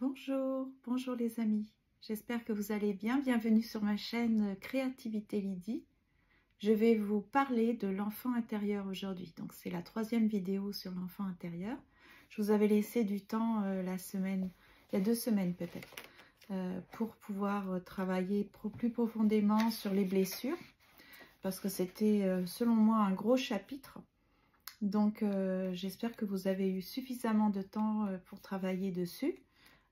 Bonjour les amis, j'espère que vous allez bien. Bienvenue sur ma chaîne Créativité Lydie. Je vais vous parler de l'enfant intérieur aujourd'hui. Donc c'est la troisième vidéo sur l'enfant intérieur. Je vous avais laissé du temps la semaine, il y a 2 semaines peut-être, pour pouvoir travailler plus profondément sur les blessures. Parce que c'était selon moi un gros chapitre. Donc j'espère que vous avez eu suffisamment de temps pour travailler dessus,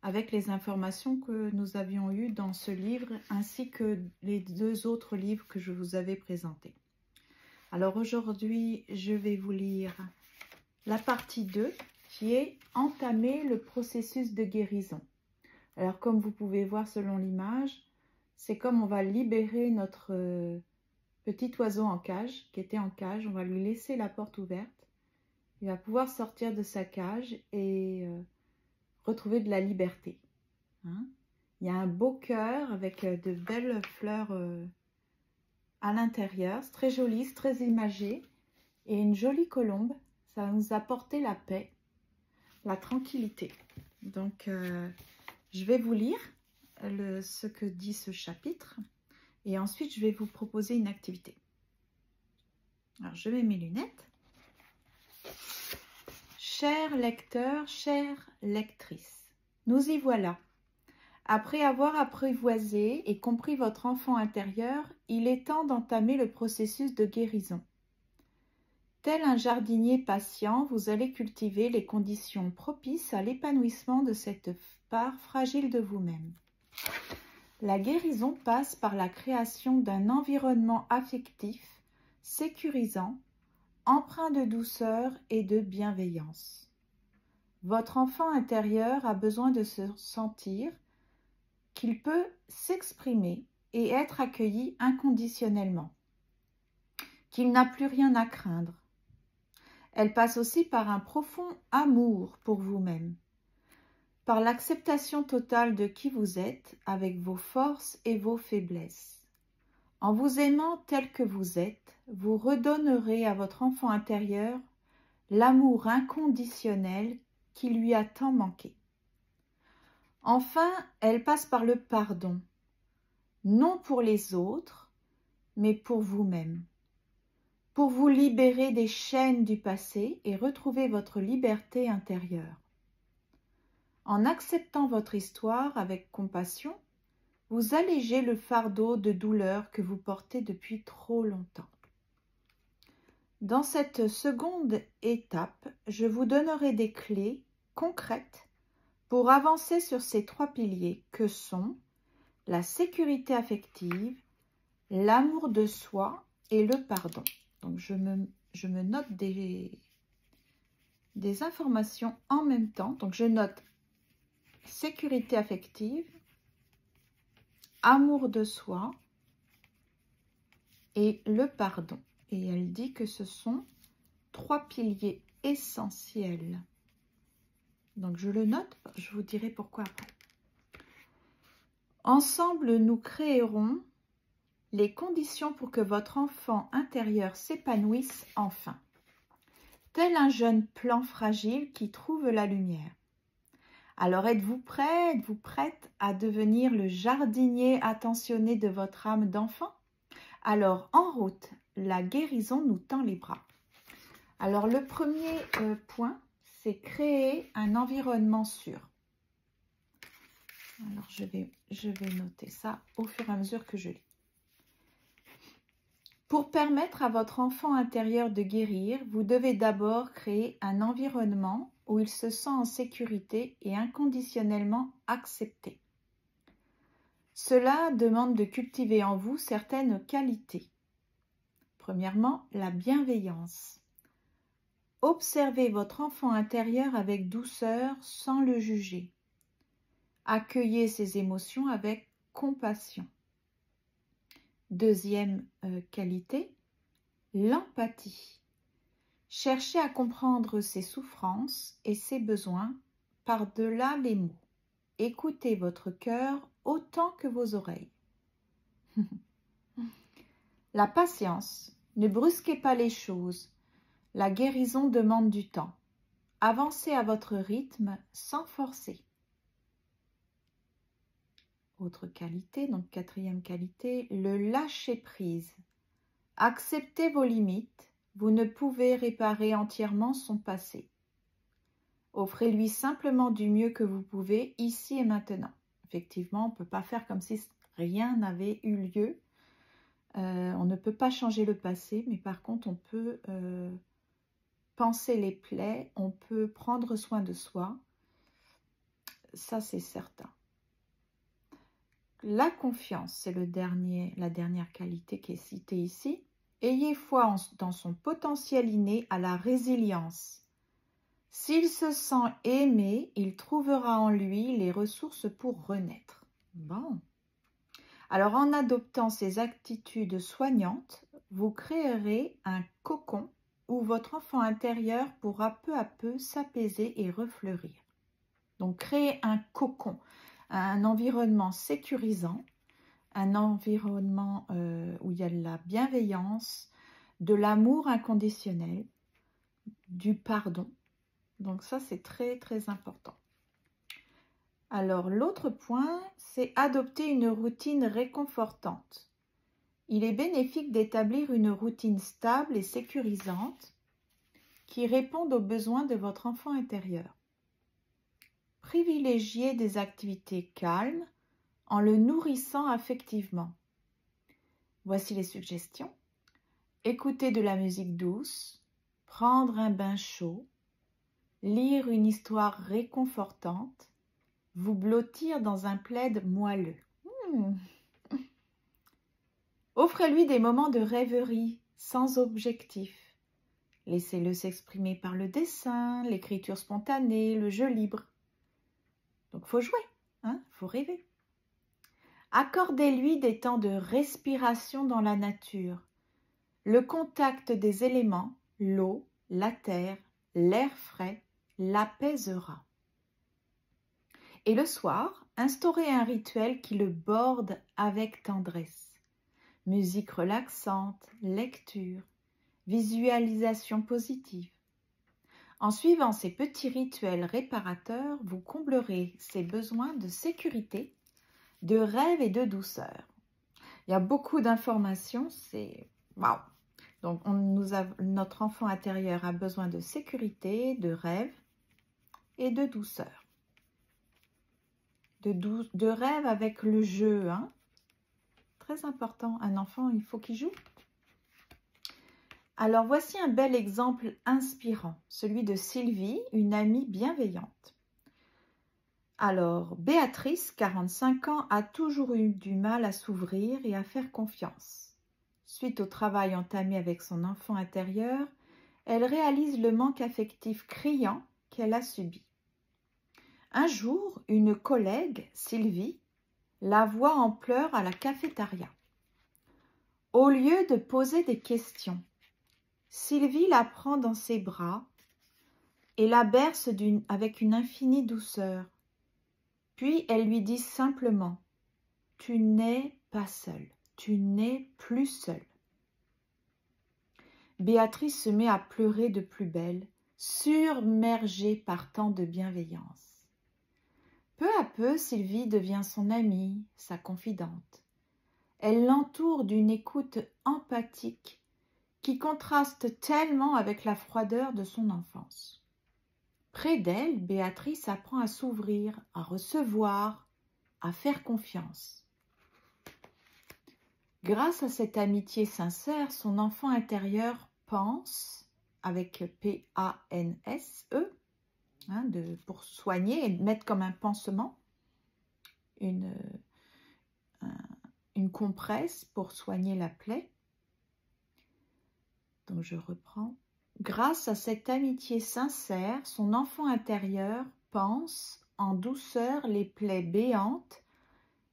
avec les informations que nous avions eues dans ce livre, ainsi que les 2 autres livres que je vous avais présentés. Alors aujourd'hui, je vais vous lire la partie 2, qui est « Entamer le processus de guérison ». Alors comme vous pouvez voir selon l'image, c'est comme on va libérer notre petit oiseau en cage, qui était en cage. On va lui laisser la porte ouverte. Il va pouvoir sortir de sa cage et retrouver de la liberté. Hein? Il y a un beau cœur avec de belles fleurs à l'intérieur. C'est très joli, c'est très imagé. Et une jolie colombe. Ça va nous apporter la paix, la tranquillité. Donc, je vais vous lire ce que dit ce chapitre. Et ensuite, je vais vous proposer une activité. Alors, je mets mes lunettes. Chers lecteurs, chères lectrices, nous y voilà. Après avoir apprivoisé et compris votre enfant intérieur, il est temps d'entamer le processus de guérison. Tel un jardinier patient, vous allez cultiver les conditions propices à l'épanouissement de cette part fragile de vous-même. La guérison passe par la création d'un environnement affectif, sécurisant, empreint de douceur et de bienveillance. Votre enfant intérieur a besoin de se sentir qu'il peut s'exprimer et être accueilli inconditionnellement, qu'il n'a plus rien à craindre. Elle passe aussi par un profond amour pour vous-même, par l'acceptation totale de qui vous êtes avec vos forces et vos faiblesses. En vous aimant tel que vous êtes, vous redonnerez à votre enfant intérieur l'amour inconditionnel qui lui a tant manqué. Enfin, elle passe par le pardon, non pour les autres, mais pour vous-même, pour vous libérer des chaînes du passé et retrouver votre liberté intérieure. En acceptant votre histoire avec compassion, vous allégez le fardeau de douleur que vous portez depuis trop longtemps. Dans cette seconde étape, je vous donnerai des clés concrètes pour avancer sur ces 3 piliers que sont la sécurité affective, l'amour de soi et le pardon. Donc je me note des informations en même temps. Donc je note sécurité affective, amour de soi et le pardon. Et elle dit que ce sont 3 piliers essentiels. Donc je le note, je vous dirai pourquoi après. Ensemble, nous créerons les conditions pour que votre enfant intérieur s'épanouisse enfin, tel un jeune plant fragile qui trouve la lumière. Alors êtes-vous prêt, êtes-vous prête à devenir le jardinier attentionné de votre âme d'enfant? Alors en route, la guérison nous tend les bras. Alors le premier point, c'est créer un environnement sûr. Alors je vais noter ça au fur et à mesure que je lis. Pour permettre à votre enfant intérieur de guérir, vous devez d'abord créer un environnement où il se sent en sécurité et inconditionnellement accepté. Cela demande de cultiver en vous certaines qualités. Premièrement, la bienveillance. Observez votre enfant intérieur avec douceur sans le juger. Accueillez ses émotions avec compassion. Deuxième qualité, l'empathie. Cherchez à comprendre ses souffrances et ses besoins par-delà les mots. Écoutez votre cœur autant que vos oreilles. La patience. Ne brusquez pas les choses. La guérison demande du temps. Avancez à votre rythme sans forcer. Autre qualité, donc quatrième qualité, le lâcher-prise. Acceptez vos limites, vous ne pouvez réparer entièrement son passé. Offrez-lui simplement du mieux que vous pouvez, ici et maintenant. Effectivement, on ne peut pas faire comme si rien n'avait eu lieu. On ne peut pas changer le passé, mais par contre, on peut panser les plaies, on peut prendre soin de soi. Ça, c'est certain. La confiance, c'est la dernière qualité qui est citée ici. Ayez foi dans son potentiel inné à la résilience. S'il se sent aimé, il trouvera en lui les ressources pour renaître. Bon. Alors, en adoptant ces attitudes soignantes, vous créerez un cocon où votre enfant intérieur pourra peu à peu s'apaiser et refleurir. Donc, créer un cocon, un environnement sécurisant, un environnement où il y a de la bienveillance, de l'amour inconditionnel, du pardon. Donc ça, c'est très, très important. Alors, l'autre point, c'est adopter une routine réconfortante. Il est bénéfique d'établir une routine stable et sécurisante qui réponde aux besoins de votre enfant intérieur. Privilégiez des activités calmes en le nourrissant affectivement. Voici les suggestions. Écouter de la musique douce, prendre un bain chaud, lire une histoire réconfortante, vous blottir dans un plaid moelleux. Offrez-lui des moments de rêverie sans objectif. Laissez-le s'exprimer par le dessin, l'écriture spontanée, le jeu libre. Donc, il faut jouer, faut rêver. Accordez-lui des temps de respiration dans la nature. Le contact des éléments, l'eau, la terre, l'air frais, l'apaisera. Et le soir, instaurez un rituel qui le borde avec tendresse. Musique relaxante, lecture, visualisation positive. En suivant ces petits rituels réparateurs, vous comblerez ses besoins de sécurité, de rêve et de douceur. Il y a beaucoup d'informations, c'est waouh! Donc, notre enfant intérieur a besoin de sécurité, de rêve et de douceur. De rêve avec le jeu, Très important, un enfant, il faut qu'il joue. Alors, voici un bel exemple inspirant, celui de Sylvie, une amie bienveillante. Alors, Béatrice, 45 ans, a toujours eu du mal à s'ouvrir et à faire confiance. Suite au travail entamé avec son enfant intérieur, elle réalise le manque affectif criant qu'elle a subi. Un jour, une collègue, Sylvie, la voit en pleurs à la cafétéria. Au lieu de poser des questions, Sylvie la prend dans ses bras et la berce avec une infinie douceur. Puis elle lui dit simplement « Tu n'es pas seule, tu n'es plus seule ». Béatrice se met à pleurer de plus belle, submergée par tant de bienveillance. Peu à peu, Sylvie devient son amie, sa confidente. Elle l'entoure d'une écoute empathique qui contraste tellement avec la froideur de son enfance. Près d'elle, Béatrice apprend à s'ouvrir, à recevoir, à faire confiance. Grâce à cette amitié sincère, son enfant intérieur pense, avec P-A-N-S-E, pour soigner et mettre comme un pansement, une compresse pour soigner la plaie. Donc je reprends. Grâce à cette amitié sincère, son enfant intérieur pense en douceur les plaies béantes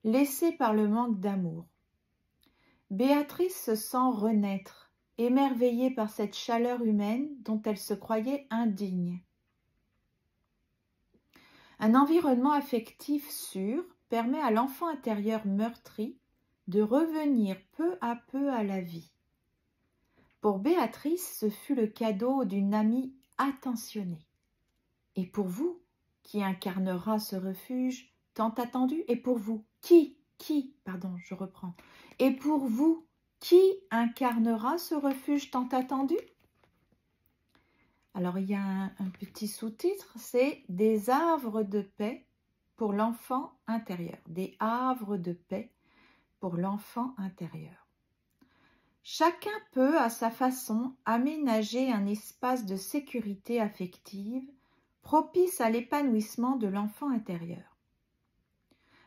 laissées par le manque d'amour. Béatrice se sent renaître, émerveillée par cette chaleur humaine dont elle se croyait indigne. Un environnement affectif sûr permet à l'enfant intérieur meurtri de revenir peu à peu à la vie. Pour Béatrice, ce fut le cadeau d'une amie attentionnée. Et pour vous, qui incarnera ce refuge tant attendu, et pour vous, qui pardon, je reprends. Et pour vous, qui incarnera ce refuge tant attendu? Alors, il y a un petit sous-titre, c'est « Des havres de paix pour l'enfant intérieur ». Des havres de paix pour l'enfant intérieur. Chacun peut, à sa façon, aménager un espace de sécurité affective propice à l'épanouissement de l'enfant intérieur.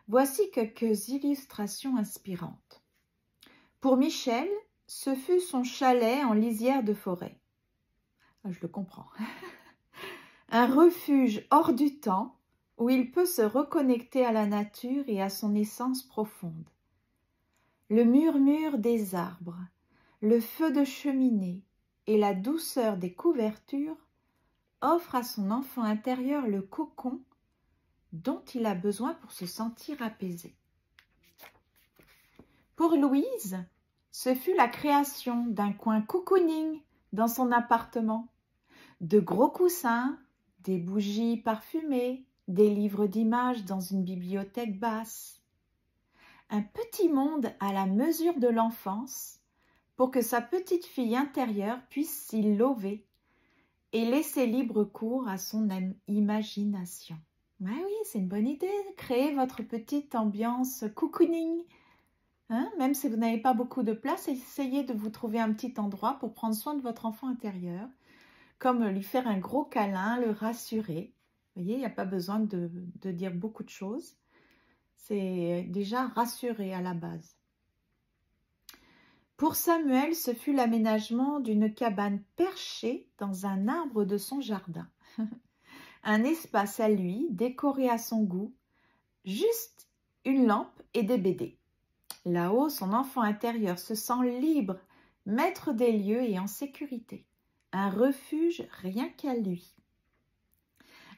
Voici quelques illustrations inspirantes. Pour Michel, ce fut son chalet en lisière de forêt. Je le comprends. Un refuge hors du temps où il peut se reconnecter à la nature et à son essence profonde. Le murmure des arbres, le feu de cheminée et la douceur des couvertures offrent à son enfant intérieur le cocon dont il a besoin pour se sentir apaisé. Pour Louise, ce fut la création d'un coin cocooning dans son appartement. De gros coussins, des bougies parfumées, des livres d'images dans une bibliothèque basse. Un petit monde à la mesure de l'enfance pour que sa petite fille intérieure puisse s'y lever et laisser libre cours à son imagination. Ouais, oui, c'est une bonne idée, créer votre petite ambiance cocooning. Hein? Même si vous n'avez pas beaucoup de place, essayez de vous trouver un petit endroit pour prendre soin de votre enfant intérieur, comme lui faire un gros câlin, le rassurer. Vous voyez, il n'y a pas besoin de dire beaucoup de choses. C'est déjà rassurer à la base. Pour Samuel, ce fut l'aménagement d'une cabane perchée dans un arbre de son jardin. Un espace à lui, décoré à son goût, juste une lampe et des BD. Là-haut, son enfant intérieur se sent libre, maître des lieux et en sécurité. Un refuge rien qu'à lui.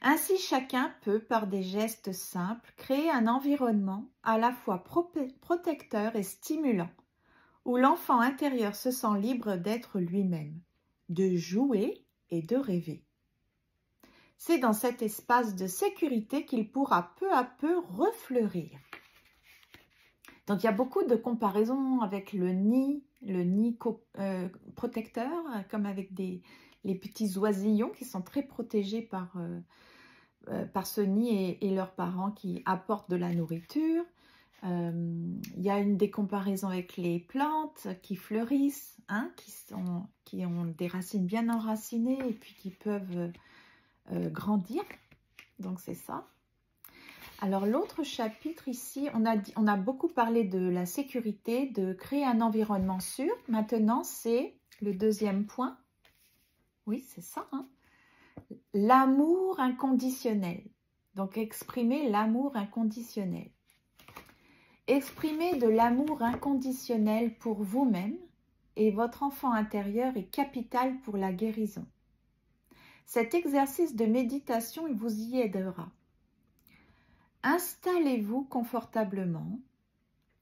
Ainsi, chacun peut, par des gestes simples, créer un environnement à la fois protecteur et stimulant, où l'enfant intérieur se sent libre d'être lui-même, de jouer et de rêver. C'est dans cet espace de sécurité qu'il pourra peu à peu refleurir. Donc, il y a beaucoup de comparaisons avec le nid protecteur, comme avec les petits oisillons qui sont très protégés par ce nid et leurs parents qui apportent de la nourriture. Il y a des comparaisons avec les plantes qui fleurissent, hein, qui ont des racines bien enracinées et puis qui peuvent grandir. Donc, c'est ça. Alors, l'autre chapitre ici, on a beaucoup parlé de la sécurité, de créer un environnement sûr. Maintenant, c'est le deuxième point. Oui, c'est ça. Hein? L'amour inconditionnel. Donc, exprimer l'amour inconditionnel. Exprimer de l'amour inconditionnel pour vous-même et votre enfant intérieur est capital pour la guérison. Cet exercice de méditation, il vous y aidera. Installez-vous confortablement,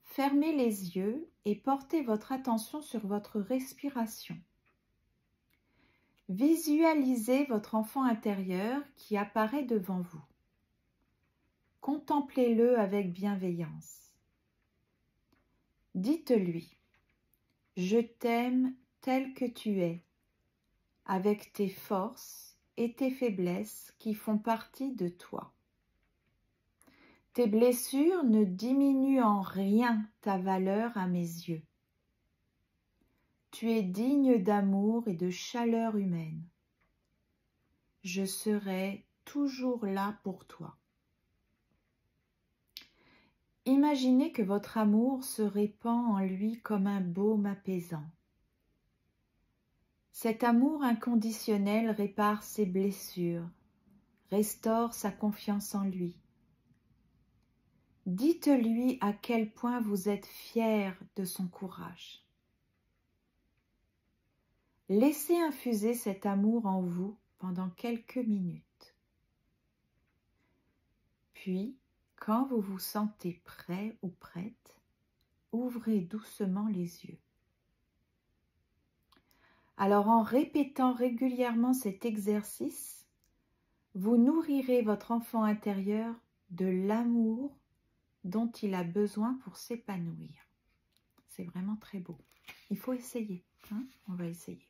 fermez les yeux et portez votre attention sur votre respiration. Visualisez votre enfant intérieur qui apparaît devant vous. Contemplez-le avec bienveillance. Dites-lui « Je t'aime tel que tu es, avec tes forces et tes faiblesses qui font partie de toi. Tes blessures ne diminuent en rien ta valeur à mes yeux. Tu es digne d'amour et de chaleur humaine. Je serai toujours là pour toi. » Imaginez que votre amour se répand en lui comme un baume apaisant. Cet amour inconditionnel répare ses blessures, restaure sa confiance en lui. Dites-lui à quel point vous êtes fier de son courage. Laissez infuser cet amour en vous pendant quelques minutes. Puis, quand vous vous sentez prêt ou prête, ouvrez doucement les yeux. Alors, en répétant régulièrement cet exercice, vous nourrirez votre enfant intérieur de l'amour dont il a besoin pour s'épanouir. C'est vraiment très beau. Il faut essayer, hein? On va essayer.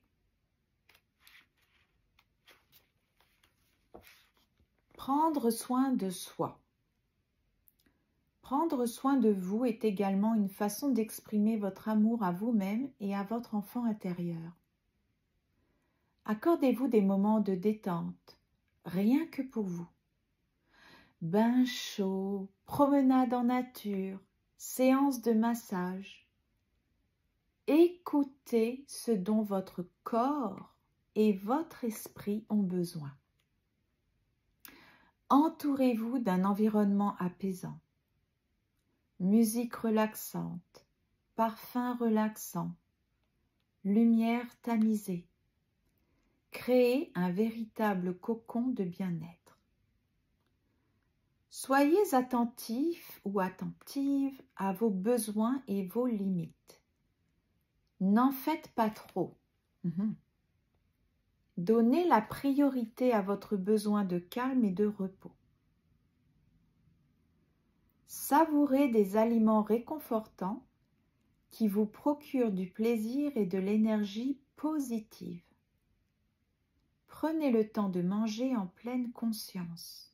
Prendre soin de soi. Prendre soin de vous est également une façon d'exprimer votre amour à vous-même et à votre enfant intérieur. Accordez-vous des moments de détente, rien que pour vous. Bain chaud, promenade en nature, séance de massage. Écoutez ce dont votre corps et votre esprit ont besoin. Entourez-vous d'un environnement apaisant. Musique relaxante, parfum relaxant, lumière tamisée. Créez un véritable cocon de bien-être. Soyez attentif ou attentive à vos besoins et vos limites. N'en faites pas trop. Donnez la priorité à votre besoin de calme et de repos. Savourez des aliments réconfortants qui vous procurent du plaisir et de l'énergie positive. Prenez le temps de manger en pleine conscience.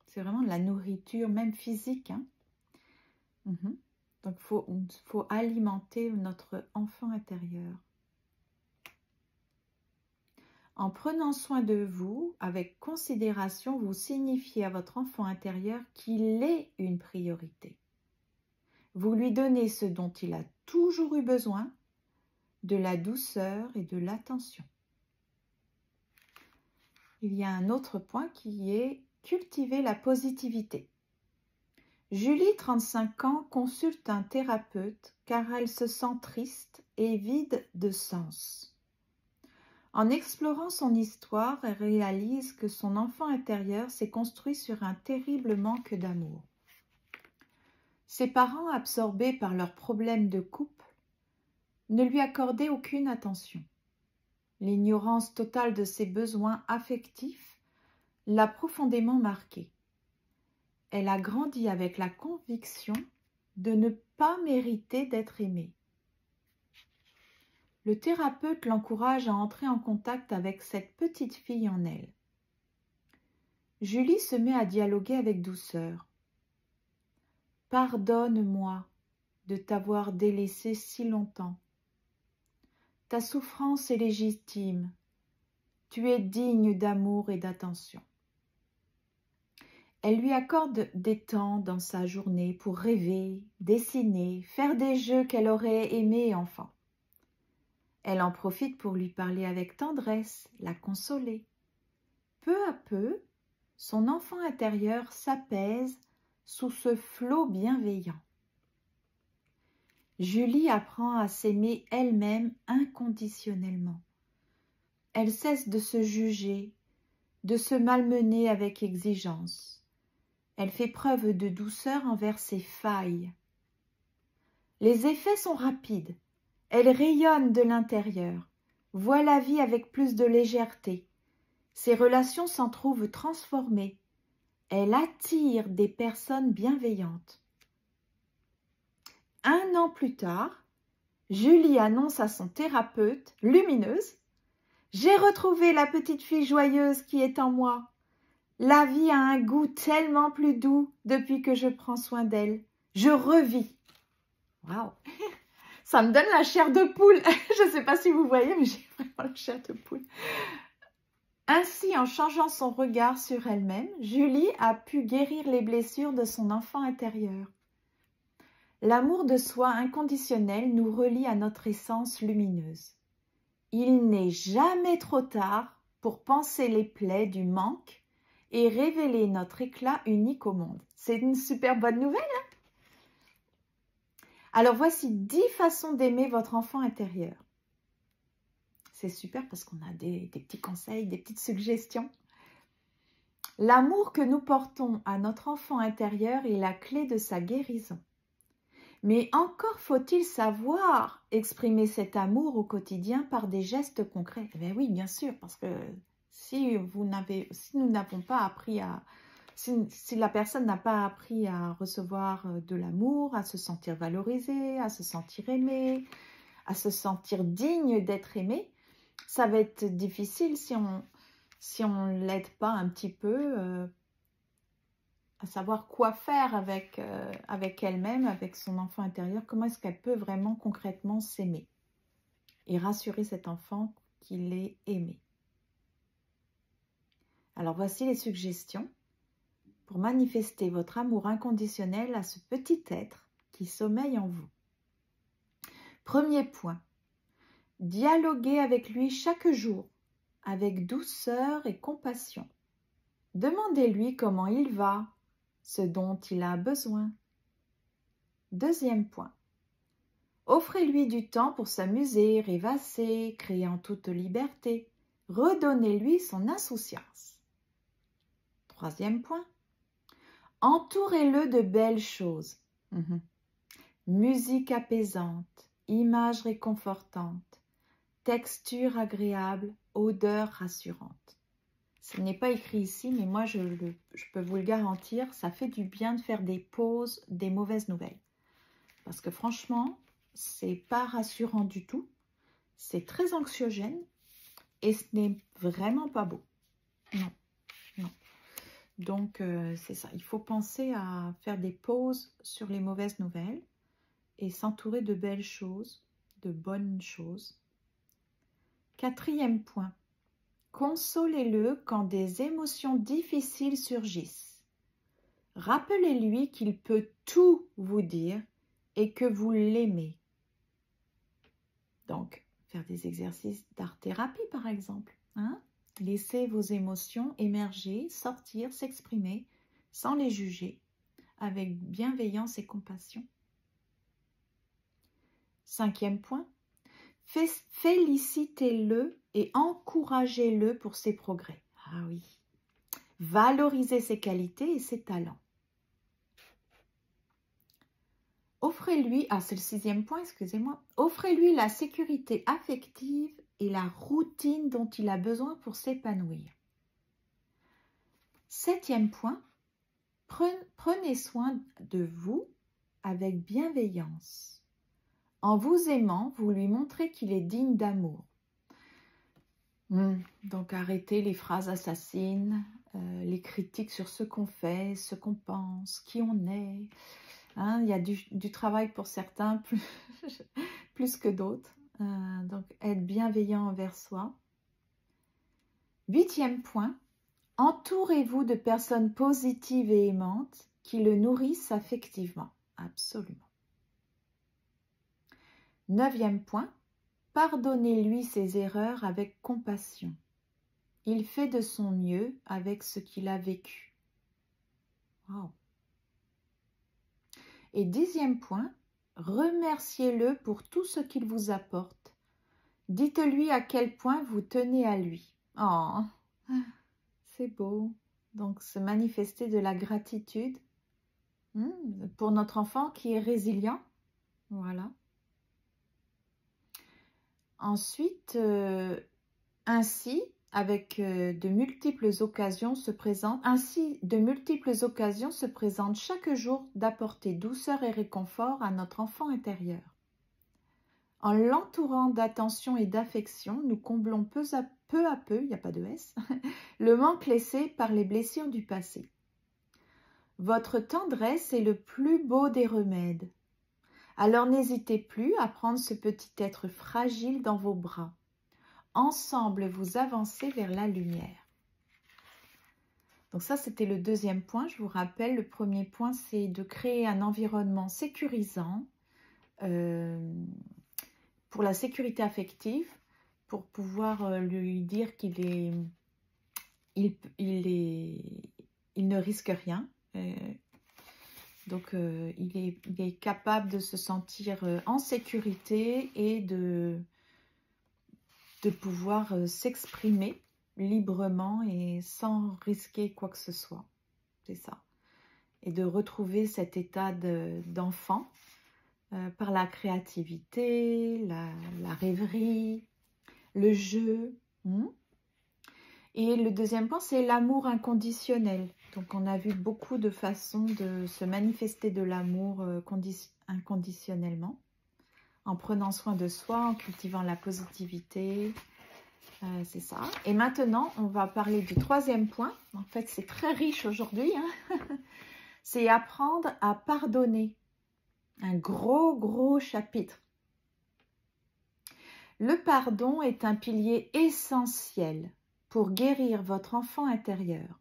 C'est vraiment de la nourriture, même physique. Donc, faut alimenter notre enfant intérieur. En prenant soin de vous, avec considération, vous signifiez à votre enfant intérieur qu'il est une priorité. Vous lui donnez ce dont il a toujours eu besoin, de la douceur et de l'attention. Il y a un autre point qui est cultiver la positivité. Julie, 35 ans, consulte un thérapeute car elle se sent triste et vide de sens. En explorant son histoire, elle réalise que son enfant intérieur s'est construit sur un terrible manque d'amour. Ses parents, absorbés par leurs problèmes de couple, ne lui accordaient aucune attention. L'ignorance totale de ses besoins affectifs l'a profondément marquée. Elle a grandi avec la conviction de ne pas mériter d'être aimée. Le thérapeute l'encourage à entrer en contact avec cette petite fille en elle. Julie se met à dialoguer avec douceur. « Pardonne-moi de t'avoir délaissé si longtemps. Ta souffrance est légitime. Tu es digne d'amour et d'attention. » Elle lui accorde des temps dans sa journée pour rêver, dessiner, faire des jeux qu'elle aurait aimés enfant. Elle en profite pour lui parler avec tendresse, la consoler. Peu à peu, son enfant intérieur s'apaise sous ce flot bienveillant. Julie apprend à s'aimer elle-même inconditionnellement. Elle cesse de se juger, de se malmener avec exigence. Elle fait preuve de douceur envers ses failles. Les effets sont rapides. Elle rayonne de l'intérieur, voit la vie avec plus de légèreté. Ses relations s'en trouvent transformées. Elle attire des personnes bienveillantes. 1 an plus tard, Julie annonce à son thérapeute, lumineuse, « J'ai retrouvé la petite fille joyeuse qui est en moi. La vie a un goût tellement plus doux depuis que je prends soin d'elle. Je revis. » Waouh! Ça me donne la chair de poule. Je ne sais pas si vous voyez, mais j'ai vraiment la chair de poule. Ainsi, en changeant son regard sur elle-même, Julie a pu guérir les blessures de son enfant intérieur. L'amour de soi inconditionnel nous relie à notre essence lumineuse. Il n'est jamais trop tard pour panser les plaies du manque et révéler notre éclat unique au monde. C'est une super bonne nouvelle, hein? Alors voici 10 façons d'aimer votre enfant intérieur. C'est super parce qu'on a des petits conseils, des petites suggestions. L'amour que nous portons à notre enfant intérieur est la clé de sa guérison. Mais encore faut-il savoir exprimer cet amour au quotidien par des gestes concrets. Eh bien oui, bien sûr, parce que si nous n'avons pas appris à si la personne n'a pas appris à recevoir de l'amour, à se sentir valorisée, à se sentir aimée, à se sentir digne d'être aimée, ça va être difficile si on l'aide pas un petit peu à savoir quoi faire avec elle-même, avec son enfant intérieur, comment est-ce qu'elle peut vraiment concrètement s'aimer et rassurer cet enfant qu'il est aimé. Alors voici les suggestions pour manifester votre amour inconditionnel à ce petit être qui sommeille en vous. Premier point, dialoguez avec lui chaque jour, avec douceur et compassion. Demandez-lui comment il va, ce dont il a besoin. Deuxième point, offrez-lui du temps pour s'amuser, rêvasser, créer en toute liberté. Redonnez-lui son insouciance. Troisième point, entourez-le de belles choses. Musique apaisante, images réconfortantes, texture agréable, odeur rassurante. Ce n'est pas écrit ici, mais moi je peux vous le garantir, ça fait du bien de faire des pauses des mauvaises nouvelles. Parce que franchement, c'est pas rassurant du tout, c'est très anxiogène et ce n'est vraiment pas beau. Non, non. Donc c'est ça, il faut penser à faire des pauses sur les mauvaises nouvelles et s'entourer de belles choses, de bonnes choses. Quatrième point, consolez-le quand des émotions difficiles surgissent. Rappelez-lui qu'il peut tout vous dire et que vous l'aimez. Donc, faire des exercices d'art-thérapie par exemple. Laissez vos émotions émerger, sortir, s'exprimer sans les juger, avec bienveillance et compassion. Cinquième point, félicitez-le et encouragez-le pour ses progrès. Ah oui, valorisez ses qualités et ses talents. Offrez-lui, c'est le sixième point, excusez-moi, offrez-lui la sécurité affective et la routine dont il a besoin pour s'épanouir. Septième point, prenez soin de vous avec bienveillance. En vous aimant, vous lui montrez qu'il est digne d'amour. Donc arrêtez les phrases assassines, les critiques sur ce qu'on fait, ce qu'on pense, qui on est. Il y a du travail pour certains, plus que d'autres. Donc être bienveillant envers soi. Huitième point, entourez-vous de personnes positives et aimantes qui le nourrissent affectivement. Absolument. Neuvième point, pardonnez-lui ses erreurs avec compassion. Il fait de son mieux avec ce qu'il a vécu. Wow. Et dixième point, remerciez-le pour tout ce qu'il vous apporte. Dites-lui à quel point vous tenez à lui. Oh, c'est beau. Donc, se manifester de la gratitude pour notre enfant qui est résilient. Voilà. Ensuite, ainsi, de multiples occasions se présentent chaque jour d'apporter douceur et réconfort à notre enfant intérieur. En l'entourant d'attention et d'affection, nous comblons peu à peu, il n'y a pas de S, le manque laissé par les blessures du passé. Votre tendresse est le plus beau des remèdes. Alors n'hésitez plus à prendre ce petit être fragile dans vos bras. Ensemble, vous avancez vers la lumière. Donc ça, c'était le deuxième point. Je vous rappelle, le premier point, c'est de créer un environnement sécurisant pour la sécurité affective, pour pouvoir lui dire qu'il ne risque rien. Donc, il est capable de se sentir en sécurité et de pouvoir s'exprimer librement et sans risquer quoi que ce soit. C'est ça. Et de retrouver cet état d'enfant par la créativité, la rêverie, le jeu. Et le deuxième point, c'est l'amour inconditionnel. Donc, on a vu beaucoup de façons de se manifester de l'amour inconditionnellement, en prenant soin de soi, en cultivant la positivité. C'est ça. Et maintenant, on va parler du troisième point. En fait, c'est très riche aujourd'hui. Hein. C'est apprendre à pardonner. Un gros chapitre. Le pardon est un pilier essentiel pour guérir votre enfant intérieur.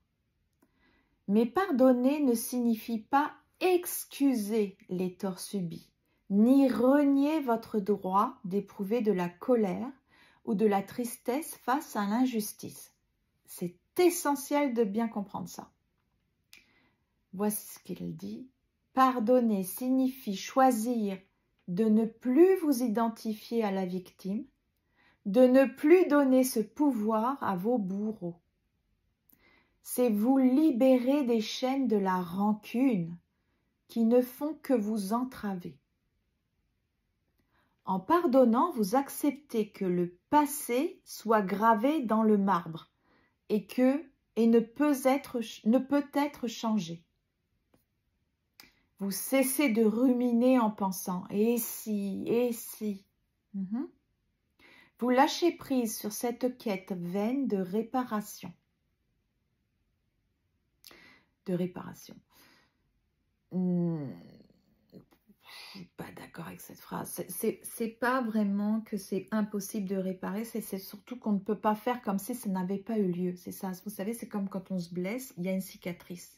Mais pardonner ne signifie pas excuser les torts subis, ni renier votre droit d'éprouver de la colère ou de la tristesse face à l'injustice. C'est essentiel de bien comprendre ça. Voici ce qu'il dit. Pardonner signifie choisir de ne plus vous identifier à la victime, de ne plus donner ce pouvoir à vos bourreaux. C'est vous libérer des chaînes de la rancune qui ne font que vous entraver. En pardonnant, vous acceptez que le passé soit gravé dans le marbre et ne peut être changé. Vous cessez de ruminer en pensant « et si, et si ». Vous lâchez prise sur cette quête vaine de réparation. Je ne suis pas d'accord avec cette phrase. C'est pas vraiment que c'est impossible de réparer, c'est surtout qu'on ne peut pas faire comme si ça n'avait pas eu lieu. C'est ça, vous savez, c'est comme quand on se blesse, il y a une cicatrice.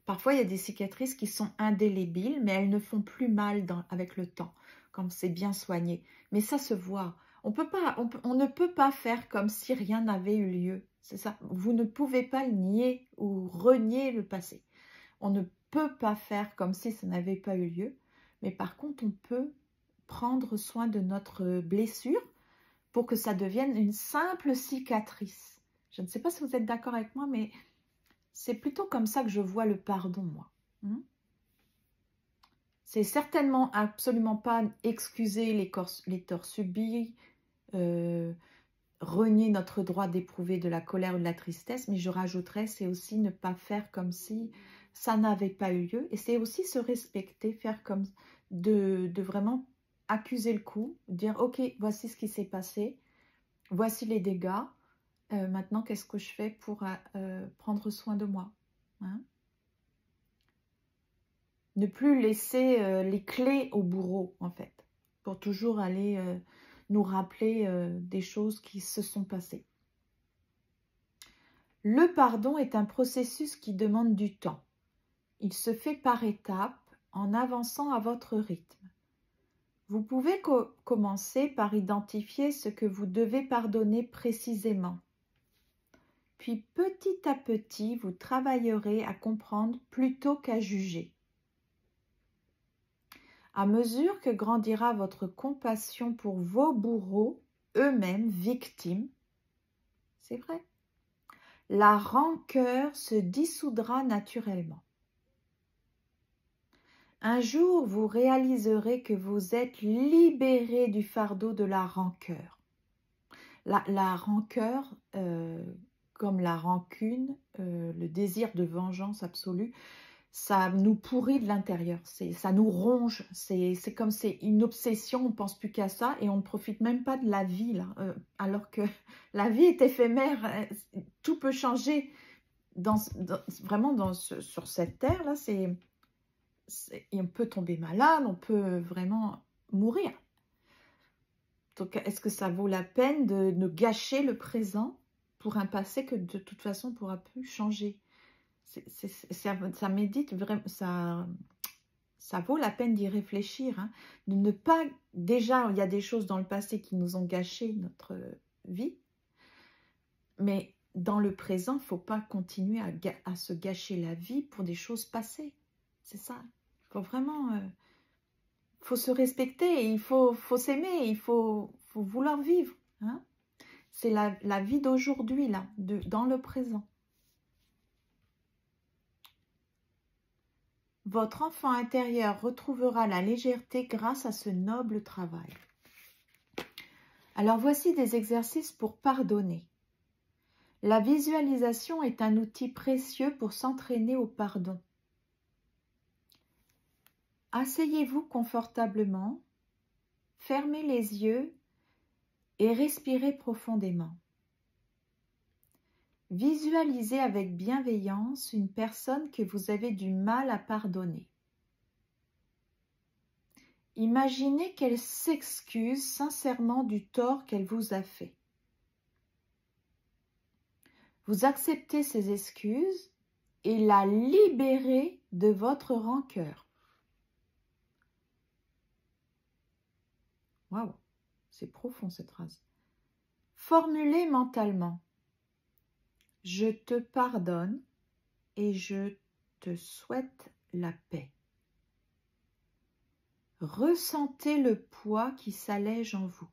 Parfois, il y a des cicatrices qui sont indélébiles, mais elles ne font plus mal avec le temps, quand c'est bien soigné. Mais ça se voit. On ne peut pas faire comme si rien n'avait eu lieu. C'est ça. Vous ne pouvez pas le nier ou renier le passé. On ne peut pas faire comme si ça n'avait pas eu lieu. Mais par contre, on peut prendre soin de notre blessure pour que ça devienne une simple cicatrice. Je ne sais pas si vous êtes d'accord avec moi, mais c'est plutôt comme ça que je vois le pardon, moi. C'est certainement absolument pas excuser les torts subis, renier notre droit d'éprouver de la colère ou de la tristesse, mais je rajouterais, c'est aussi ne pas faire comme si ça n'avait pas eu lieu, et c'est aussi se respecter, faire comme de vraiment accuser le coup, dire ok, voici ce qui s'est passé, voici les dégâts, maintenant qu'est-ce que je fais pour prendre soin de moi, hein? Ne plus laisser les clés au bourreau, en fait, pour toujours aller nous rappeler des choses qui se sont passées. Le pardon est un processus qui demande du temps. Il se fait par étapes, en avançant à votre rythme. Vous pouvez commencer par identifier ce que vous devez pardonner précisément. Puis petit à petit, vous travaillerez à comprendre plutôt qu'à juger. À mesure que grandira votre compassion pour vos bourreaux, eux-mêmes victimes, c'est vrai, la rancœur se dissoudra naturellement. Un jour, vous réaliserez que vous êtes libéré du fardeau de la rancœur. La rancœur, comme la rancune, le désir de vengeance absolue, ça nous pourrit de l'intérieur, ça nous ronge, c'est comme c'est une obsession, on ne pense plus qu'à ça et on ne profite même pas de la vie, là, alors que la vie est éphémère, tout peut changer sur cette terre, là, on peut tomber malade, on peut vraiment mourir. Donc, est-ce que ça vaut la peine de gâcher le présent pour un passé que de toute façon ne pourra plus changer? Ça médite vraiment, ça vaut la peine d'y réfléchir, hein, de ne pas, déjà il y a des choses dans le passé qui nous ont gâché notre vie, mais dans le présent, il ne faut pas continuer à se gâcher la vie pour des choses passées, c'est ça, il faut vraiment, faut se respecter, il faut s'aimer, il faut vouloir vivre, hein. C'est la vie d'aujourd'hui, là, dans le présent. Votre enfant intérieur retrouvera la légèreté grâce à ce noble travail. Alors voici des exercices pour pardonner. La visualisation est un outil précieux pour s'entraîner au pardon. Asseyez-vous confortablement, fermez les yeux et respirez profondément. Visualisez avec bienveillance une personne que vous avez du mal à pardonner. Imaginez qu'elle s'excuse sincèrement du tort qu'elle vous a fait. Vous acceptez ses excuses et la libérez de votre rancœur. Waouh, c'est profond cette phrase. Formulez mentalement. Je te pardonne et je te souhaite la paix. Ressentez le poids qui s'allège en vous.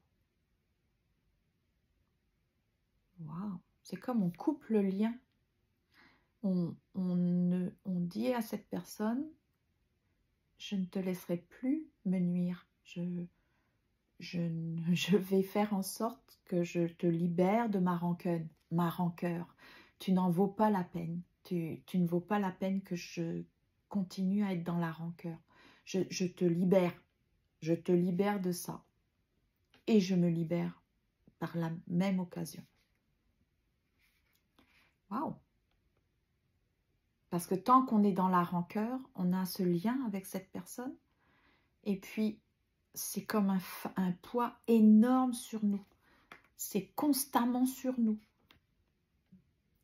Waouh, c'est comme on coupe le lien. On dit à cette personne, je ne te laisserai plus me nuire. Je vais faire en sorte que je te libère de ma rancœur. Tu n'en vaux pas la peine. Tu ne vaux pas la peine que je continue à être dans la rancœur. Je te libère. Je te libère de ça. Et je me libère par la même occasion. Waouh! Parce que tant qu'on est dans la rancœur, on a ce lien avec cette personne. Et puis, c'est comme un poids énorme sur nous. C'est constamment sur nous.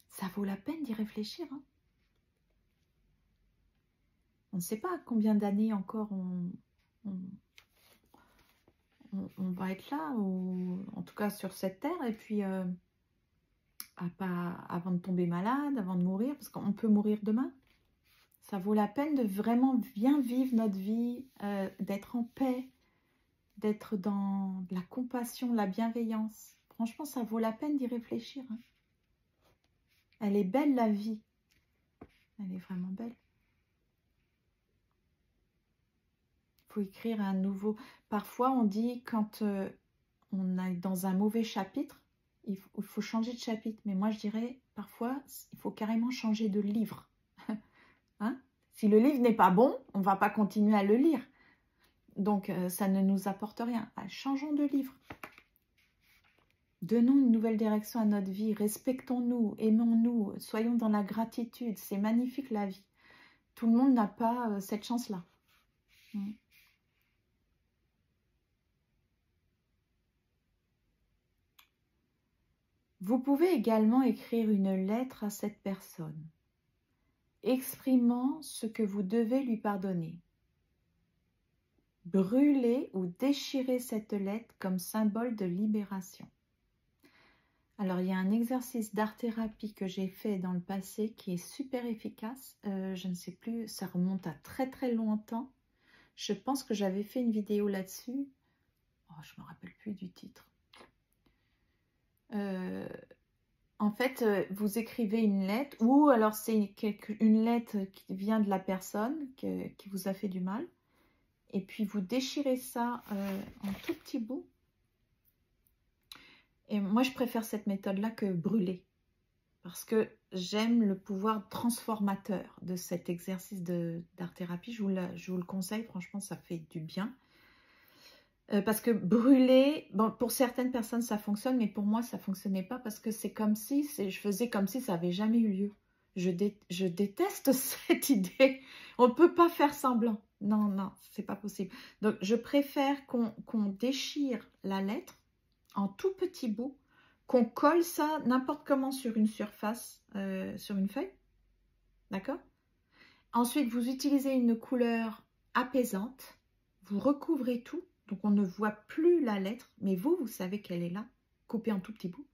Ça vaut la peine d'y réfléchir. Hein. On ne sait pas combien d'années encore on va être là, ou en tout cas sur cette terre, et puis avant de tomber malade, avant de mourir, parce qu'on peut mourir demain. Ça vaut la peine de vraiment bien vivre notre vie, d'être en paix, d'être dans la compassion, la bienveillance. Franchement, ça vaut la peine d'y réfléchir. Hein. Elle est belle, la vie. Elle est vraiment belle. Il faut écrire un nouveau... Parfois, on dit quand on est dans un mauvais chapitre, il faut changer de chapitre. Mais moi, je dirais, parfois, il faut carrément changer de livre. Hein? Si le livre n'est pas bon, on ne va pas continuer à le lire. Donc, ça ne nous apporte rien. Changeons de livre. Donnons une nouvelle direction à notre vie. Respectons-nous, aimons-nous, soyons dans la gratitude. C'est magnifique la vie. Tout le monde n'a pas cette chance-là. Vous pouvez également écrire une lettre à cette personne, exprimant ce que vous devez lui pardonner. Brûlez ou déchirez cette lettre comme symbole de libération. Alors, il y a un exercice d'art-thérapie que j'ai fait dans le passé qui est super efficace. Je ne sais plus, ça remonte à très très longtemps. Je pense que j'avais fait une vidéo là-dessus. Oh, je ne me rappelle plus du titre. En fait, vous écrivez une lettre, ou alors c'est une lettre qui vient de la personne qui vous a fait du mal. Et puis vous déchirez ça en tout petits bouts. Et moi, je préfère cette méthode-là que brûler. Parce que j'aime le pouvoir transformateur de cet exercice d'art-thérapie. Je vous le conseille, franchement, ça fait du bien. Parce que brûler, bon, pour certaines personnes, ça fonctionne, mais pour moi, ça ne fonctionnait pas parce que c'est comme si, je faisais comme si ça n'avait jamais eu lieu. Je déteste cette idée. On ne peut pas faire semblant. Non, non, c'est pas possible. Donc, je préfère qu'on déchire la lettre en tout petits bouts, qu'on colle ça n'importe comment sur une surface, sur une feuille. D'accord? Ensuite, vous utilisez une couleur apaisante. Vous recouvrez tout. Donc, on ne voit plus la lettre, mais vous savez qu'elle est là, coupée en tout petits bouts.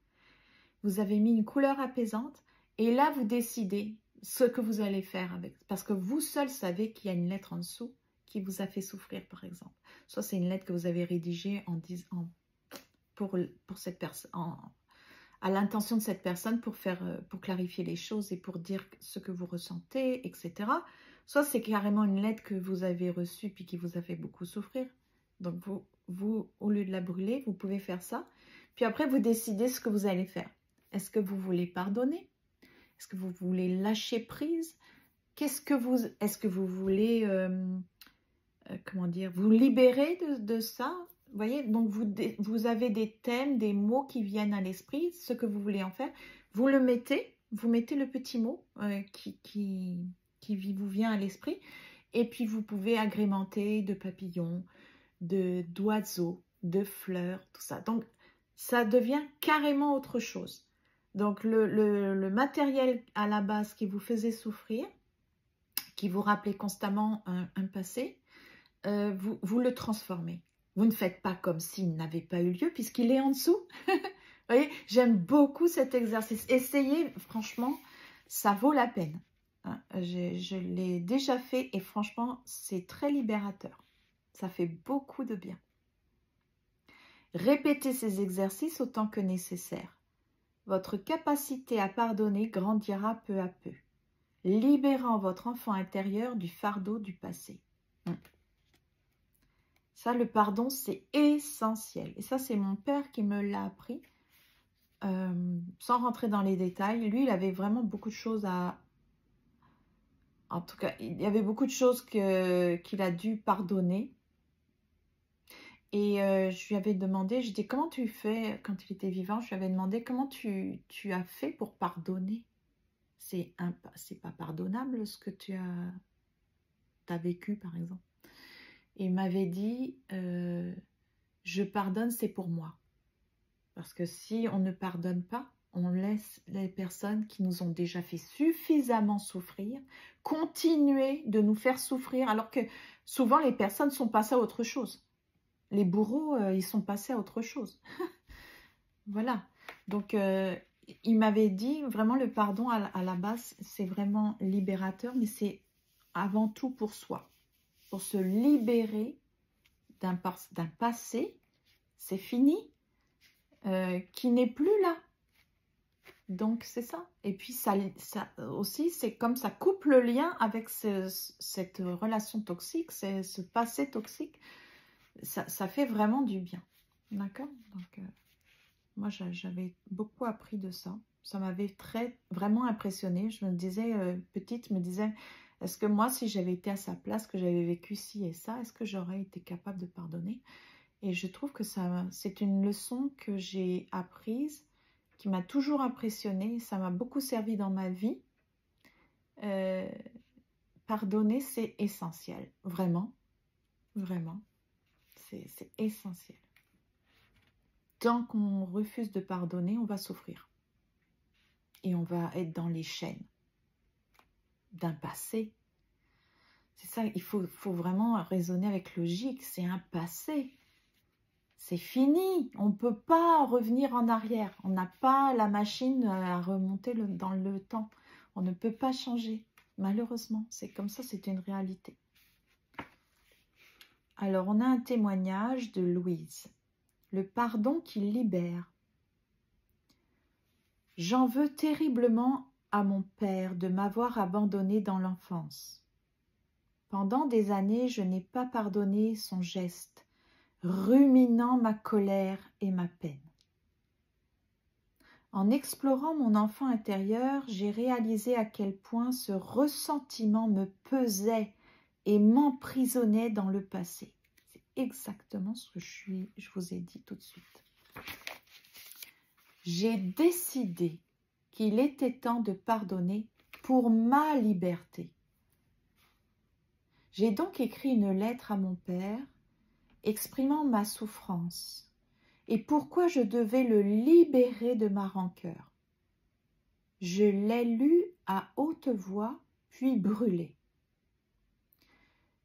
Vous avez mis une couleur apaisante et là, vous décidez ce que vous allez faire avec. Parce que vous seul savez qu'il y a une lettre en dessous qui vous a fait souffrir, par exemple. Soit c'est une lettre que vous avez rédigée pour cette personne, à l'intention de cette personne pour clarifier les choses et pour dire ce que vous ressentez, etc. Soit c'est carrément une lettre que vous avez reçue puis qui vous a fait beaucoup souffrir. Donc, vous, au lieu de la brûler, vous pouvez faire ça. Puis après, vous décidez ce que vous allez faire. Est-ce que vous voulez pardonner? Est-ce que vous voulez lâcher prise? Est-ce que vous voulez, comment dire, vous libérer de ça? Vous voyez, donc vous avez des thèmes, des mots qui viennent à l'esprit, ce que vous voulez en faire. Vous mettez le petit mot qui vous vient à l'esprit, et puis vous pouvez agrémenter de papillons, d'oiseaux, de fleurs, tout ça. Donc, ça devient carrément autre chose. Donc, le matériel à la base qui vous faisait souffrir, qui vous rappelait constamment un passé, vous le transformez. Vous ne faites pas comme s'il n'avait pas eu lieu, puisqu'il est en dessous. Vous voyez, j'aime beaucoup cet exercice. Essayez, franchement, ça vaut la peine. Hein, je l'ai déjà fait et franchement, c'est très libérateur. Ça fait beaucoup de bien. Répétez ces exercices autant que nécessaire. Votre capacité à pardonner grandira peu à peu, libérant votre enfant intérieur du fardeau du passé. Ça, le pardon, c'est essentiel. Et ça, c'est mon père qui me l'a appris. Sans rentrer dans les détails, lui, il avait vraiment beaucoup de choses à... En tout cas, il y avait beaucoup de choses qu'il a dû pardonner. Et je lui avais demandé, je dis, comment tu fais, quand il était vivant, je lui avais demandé, comment tu as fait pour pardonner? C'est pas pardonnable ce que tu as vécu, par exemple. Et il m'avait dit, je pardonne, c'est pour moi. Parce que si on ne pardonne pas, on laisse les personnes qui nous ont déjà fait suffisamment souffrir continuer de nous faire souffrir, alors que souvent les personnes sont passées à autre chose. Les bourreaux, ils sont passés à autre chose. Voilà. Donc, il m'avait dit, vraiment, le pardon à la base, c'est vraiment libérateur, mais c'est avant tout pour soi. Pour se libérer d'un passé, c'est fini, qui n'est plus là. Donc, c'est ça. Et puis, ça aussi, c'est comme ça coupe le lien avec cette relation toxique, ce passé toxique. Ça fait vraiment du bien. D'accord? Donc, moi, j'avais beaucoup appris de ça. Ça m'avait vraiment impressionnée. Je me disais, petite, me disais, est-ce que moi, si j'avais été à sa place, que j'avais vécu ci et ça, est-ce que j'aurais été capable de pardonner? Et je trouve que c'est une leçon que j'ai apprise, qui m'a toujours impressionnée. Ça m'a beaucoup servi dans ma vie. Pardonner, c'est essentiel. Vraiment. Vraiment. C'est essentiel. Tant qu'on refuse de pardonner, on va souffrir. Et on va être dans les chaînes d'un passé. C'est ça, il faut vraiment raisonner avec logique. C'est un passé. C'est fini. On ne peut pas revenir en arrière. On n'a pas la machine à remonter dans le temps. On ne peut pas changer. Malheureusement, c'est comme ça, c'est une réalité. Alors, on a un témoignage de Louise. Le pardon qui libère. J'en veux terriblement à mon père de m'avoir abandonné dans l'enfance. Pendant des années, je n'ai pas pardonné son geste, ruminant ma colère et ma peine. En explorant mon enfant intérieur, j'ai réalisé à quel point ce ressentiment me pesait et m'emprisonnait dans le passé. C'est exactement ce que je vous ai dit tout de suite. J'ai décidé qu'il était temps de pardonner pour ma liberté. J'ai donc écrit une lettre à mon père, exprimant ma souffrance et pourquoi je devais le libérer de ma rancœur. Je l'ai lue à haute voix, puis brûlée.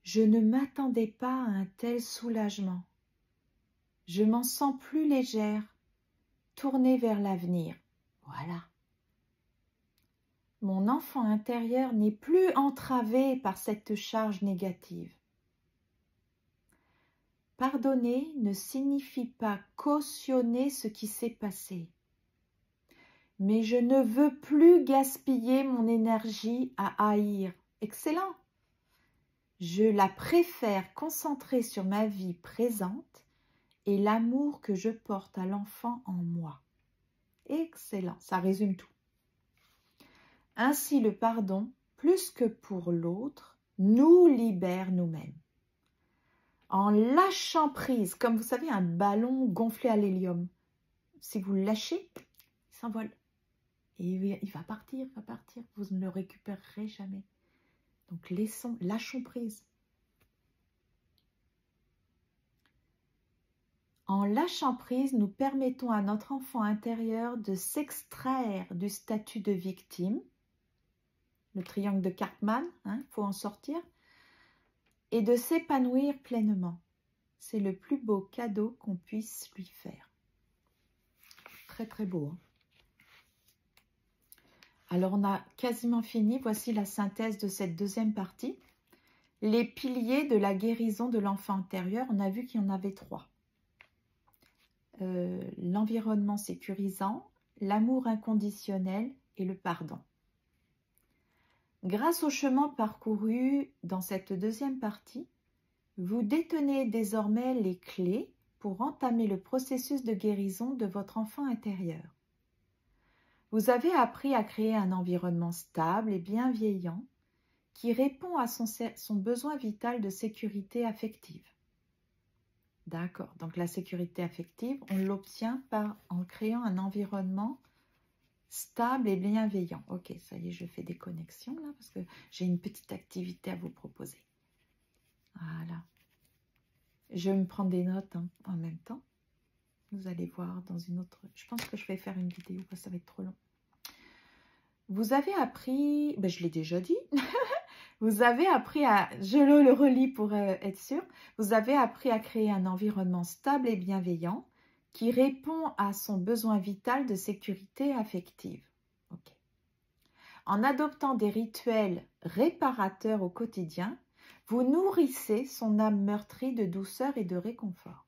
Je ne m'attendais pas à un tel soulagement. Je m'en sens plus légère, tournée vers l'avenir. Voilà. Mon enfant intérieur n'est plus entravé par cette charge négative. Pardonner ne signifie pas cautionner ce qui s'est passé. Mais je ne veux plus gaspiller mon énergie à haïr. Excellent! Je la préfère concentrer sur ma vie présente et l'amour que je porte à l'enfant en moi. Excellent, ça résume tout. Ainsi, le pardon, plus que pour l'autre, nous libère nous-mêmes. En lâchant prise, comme vous savez, un ballon gonflé à l'hélium. Si vous le lâchez, il s'envole. Et il va partir, vous ne le récupérerez jamais. Donc lâchons prise. En lâchant prise, nous permettons à notre enfant intérieur de s'extraire du statut de victime, le triangle de Karpman, faut en sortir, et de s'épanouir pleinement. C'est le plus beau cadeau qu'on puisse lui faire. Très très beau. Hein. Alors on a quasiment fini, voici la synthèse de cette deuxième partie. Les piliers de la guérison de l'enfant intérieur, on a vu qu'il y en avait 3. L'environnement sécurisant, l'amour inconditionnel et le pardon. Grâce au chemin parcouru dans cette deuxième partie, vous détenez désormais les clés pour entamer le processus de guérison de votre enfant intérieur. Vous avez appris à créer un environnement stable et bienveillant qui répond à son besoin vital de sécurité affective. D'accord, donc la sécurité affective, on l'obtient en créant un environnement stable et bienveillant. Ok, ça y est, je fais des connexions là parce que j'ai une petite activité à vous proposer. Voilà. Je vais me prendre des notes en même temps. Vous allez voir dans une autre... Je pense que je vais faire une vidéo parce que ça va être trop long. Vous avez appris... Ben, je l'ai déjà dit. Vous avez appris à... Je le relis pour être sûr. Vous avez appris à créer un environnement stable et bienveillant qui répond à son besoin vital de sécurité affective. Okay. En adoptant des rituels réparateurs au quotidien, vous nourrissez son âme meurtrie de douceur et de réconfort.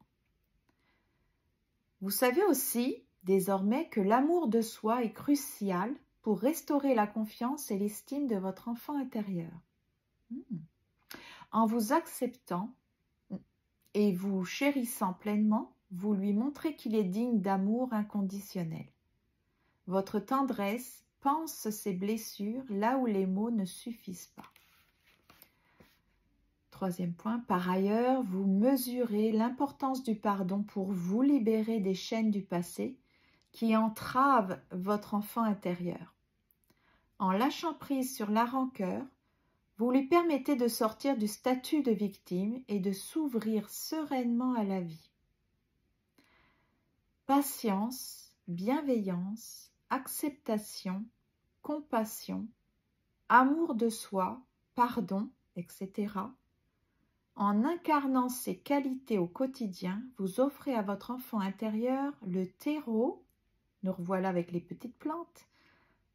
Vous savez aussi, désormais, que l'amour de soi est crucial pour restaurer la confiance et l'estime de votre enfant intérieur. En vous acceptant et vous chérissant pleinement, vous lui montrez qu'il est digne d'amour inconditionnel. Votre tendresse panse ses blessures là où les mots ne suffisent pas. Troisième point, par ailleurs, vous mesurez l'importance du pardon pour vous libérer des chaînes du passé qui entravent votre enfant intérieur. En lâchant prise sur la rancœur, vous lui permettez de sortir du statut de victime et de s'ouvrir sereinement à la vie. Patience, bienveillance, acceptation, compassion, amour de soi, pardon, etc. En incarnant ces qualités au quotidien, vous offrez à votre enfant intérieur le terreau, nous revoilà avec les petites plantes,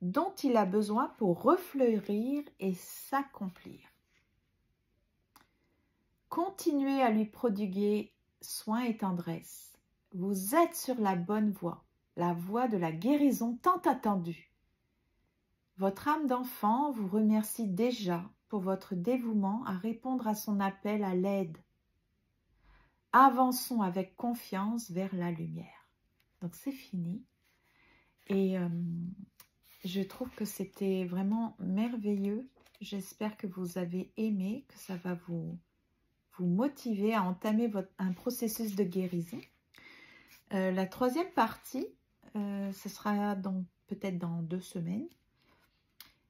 dont il a besoin pour refleurir et s'accomplir. Continuez à lui prodiguer soin et tendresse. Vous êtes sur la bonne voie, la voie de la guérison tant attendue. Votre âme d'enfant vous remercie déjà pour votre dévouement à répondre à son appel à l'aide. Avançons avec confiance vers la lumière. Donc c'est fini. Et je trouve que c'était vraiment merveilleux. J'espère que vous avez aimé, que ça va vous motiver à entamer un processus de guérison. La troisième partie, ce sera peut-être dans 2 semaines.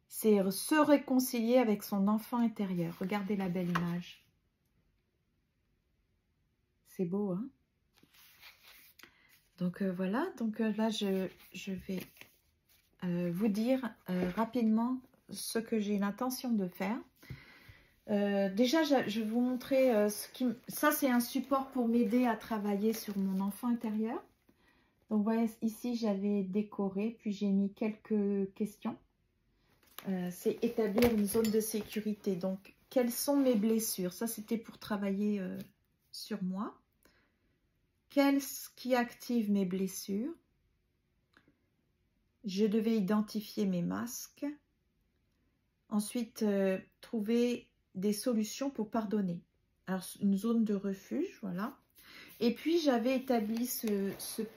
C'est se réconcilier avec son enfant intérieur. Regardez la belle image. C'est beau, hein? Donc voilà, donc là je vais vous dire rapidement ce que j'ai l'intention de faire. Déjà, je vais vous montrer ça, c'est un support pour m'aider à travailler sur mon enfant intérieur. Donc, voyez, ici, j'avais décoré, puis j'ai mis quelques questions. C'est établir une zone de sécurité. Donc, quelles sont mes blessures? Ça, c'était pour travailler sur moi. Qu'est-ce qui active mes blessures? Je devais identifier mes masques. Ensuite, trouver des solutions pour pardonner. Alors, une zone de refuge, voilà. Et puis j'avais établi cette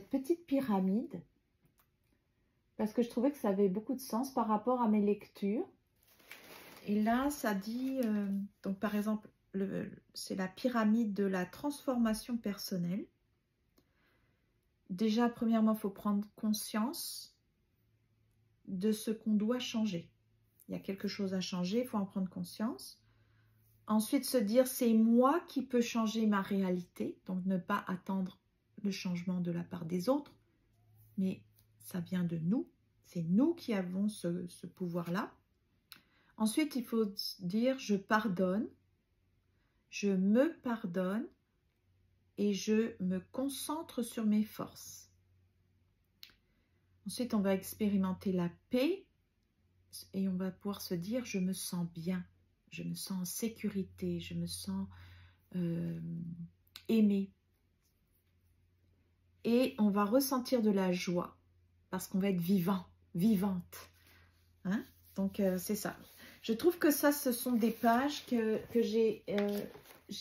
petite pyramide parce que je trouvais que ça avait beaucoup de sens par rapport à mes lectures. Et là, ça dit, donc par exemple, c'est la pyramide de la transformation personnelle. Déjà, premièrement, il faut prendre conscience de ce qu'on doit changer. Il y a quelque chose à changer, il faut en prendre conscience. Ensuite, se dire, c'est moi qui peux changer ma réalité. Donc, ne pas attendre le changement de la part des autres. Mais ça vient de nous. C'est nous qui avons ce pouvoir-là. Ensuite, il faut dire, je pardonne. Je me pardonne. Et je me concentre sur mes forces. Ensuite, on va expérimenter la paix et on va pouvoir se dire, je me sens bien, je me sens en sécurité, je me sens aimée. Et on va ressentir de la joie parce qu'on va être vivant, vivante. Hein? Donc, c'est ça. Je trouve que ça, ce sont des pages que j'ai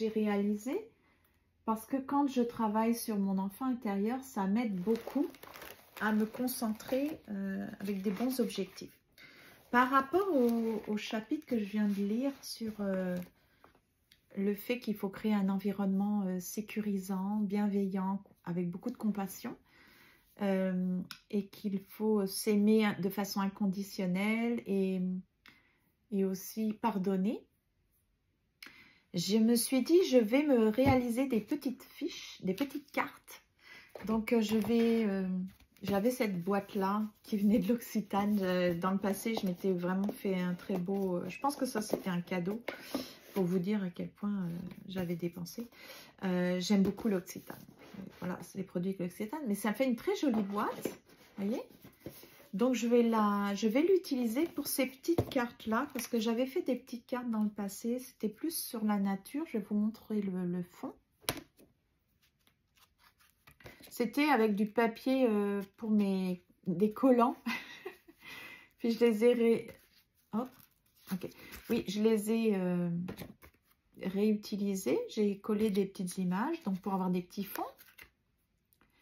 réalisées. Parce que quand je travaille sur mon enfant intérieur, ça m'aide beaucoup à me concentrer avec des bons objectifs. Par rapport au chapitre que je viens de lire sur le fait qu'il faut créer un environnement sécurisant, bienveillant, avec beaucoup de compassion, et qu'il faut s'aimer de façon inconditionnelle et aussi pardonner. Je me suis dit, je vais me réaliser des petites fiches, des petites cartes. Donc, j'avais cette boîte-là qui venait de l'Occitane. Dans le passé, je m'étais vraiment fait un très beau... je pense que ça, c'était un cadeau pour vous dire à quel point j'avais dépensé. J'aime beaucoup l'Occitane. Voilà, c'est les produits de l'Occitane. Mais ça fait une très jolie boîte, vous voyez ? Donc, je vais l'utiliser pour ces petites cartes-là, parce que j'avais fait des petites cartes dans le passé. C'était plus sur la nature. Je vais vous montrer le fond. C'était avec du papier pour des collants. Puis, je les ai Oui, je les ai réutilisés. J'ai collé des petites images, donc pour avoir des petits fonds.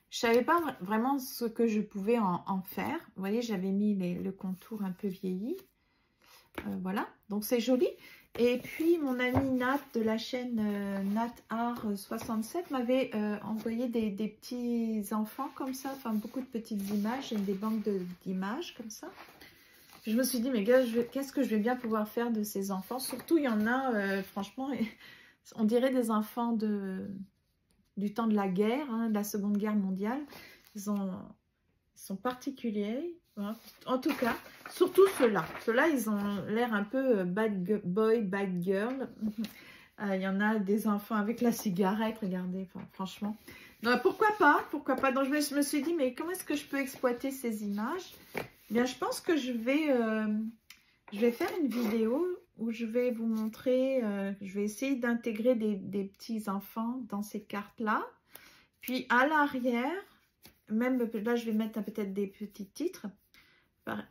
Je ne savais pas vraiment ce que je pouvais en faire. Vous voyez, j'avais mis le contour un peu vieilli. Voilà, donc c'est joli. Et puis, mon ami Nat de la chaîne Nat Art 67 m'avait envoyé des petits enfants comme ça. Enfin, beaucoup de petites images. J'ai des banques d'images comme ça. Je me suis dit, mais qu'est-ce que je vais bien pouvoir faire de ces enfants? Surtout, il y en a, franchement, on dirait des enfants du temps de la guerre, hein, de la Seconde Guerre mondiale. Ils sont particuliers. Voilà. En tout cas, surtout ceux-là. Ceux-là, ils ont l'air un peu bad boy, bad girl. Il y en a des enfants avec la cigarette, regardez, enfin, franchement. Donc, pourquoi pas? Donc, je me suis dit, mais comment est-ce que je peux exploiter ces images? Eh bien, je pense que je vais faire une vidéo où je vais vous montrer, je vais essayer d'intégrer des petits enfants dans ces cartes-là. Puis à l'arrière, même là, je vais mettre peut-être des petits titres.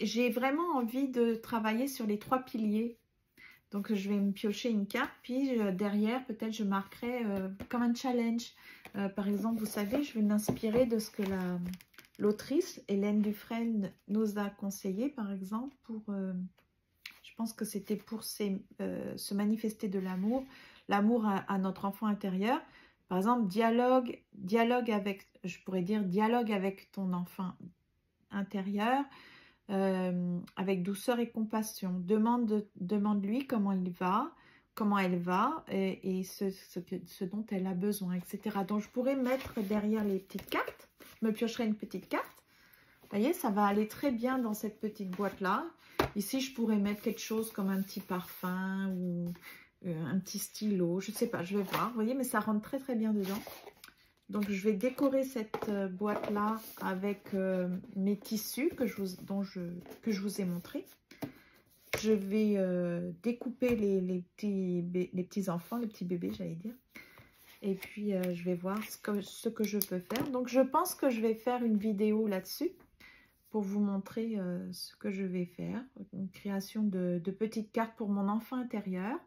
J'ai vraiment envie de travailler sur les 3 piliers. Donc, je vais me piocher une carte, puis derrière, peut-être je marquerai comme un challenge. Par exemple, vous savez, je vais m'inspirer de ce que l'autrice Hélène Dufresne nous a conseillé, par exemple, pour... je pense que c'était pour se manifester de l'amour à notre enfant intérieur. Par exemple, dialogue avec, je pourrais dire dialogue avec ton enfant intérieur, avec douceur et compassion. Demande-lui comment il va, comment elle va et ce dont elle a besoin, etc. Donc, je pourrais mettre derrière les petites cartes, je me piocherai une petite carte. Vous voyez, ça va aller très bien dans cette petite boîte-là. Ici, je pourrais mettre quelque chose comme un petit parfum ou un petit stylo. Je ne sais pas, je vais voir. Vous voyez, mais ça rentre très, très bien dedans. Donc, je vais décorer cette boîte-là avec mes tissus que je vous ai montré. Je vais découper les petits enfants, les petits bébés, j'allais dire. Et puis, je vais voir ce que je peux faire. Donc, je pense que je vais faire une vidéo là-dessus pour vous montrer ce que je vais faire. Une création de petites cartes pour mon enfant intérieur.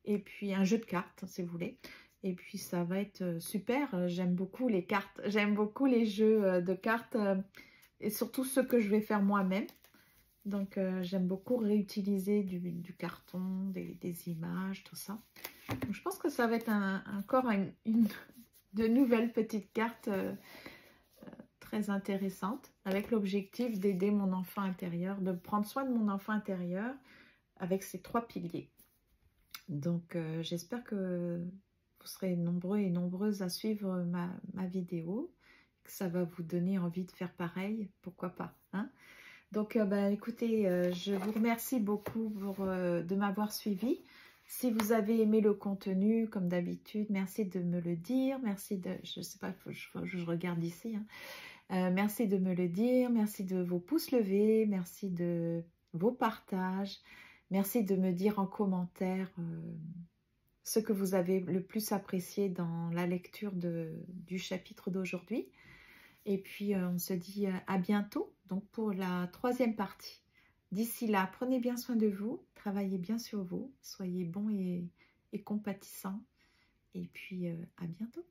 Et puis, un jeu de cartes, si vous voulez. Et puis ça va être super. J'aime beaucoup les cartes. J'aime beaucoup les jeux de cartes et surtout ceux que je vais faire moi-même. Donc j'aime beaucoup réutiliser du carton, des images, tout ça. Donc, je pense que ça va être encore de nouvelles petites cartes très intéressantes avec l'objectif d'aider mon enfant intérieur, de prendre soin de mon enfant intérieur avec ces 3 piliers. Donc j'espère que vous serez nombreux et nombreuses à suivre ma vidéo, que ça va vous donner envie de faire pareil, pourquoi pas, hein? Donc écoutez, je vous remercie beaucoup de m'avoir suivi. Si vous avez aimé le contenu, comme d'habitude, merci de me le dire, merci de, je sais pas, je regarde ici, hein. Merci de me le dire, merci de vos pouces levés, merci de vos partages, merci de me dire en commentaire ce que vous avez le plus apprécié dans la lecture du chapitre d'aujourd'hui. Et puis, on se dit à bientôt, donc pour la 3e partie. D'ici là, prenez bien soin de vous, travaillez bien sur vous, soyez bons et compatissants. Et puis, à bientôt.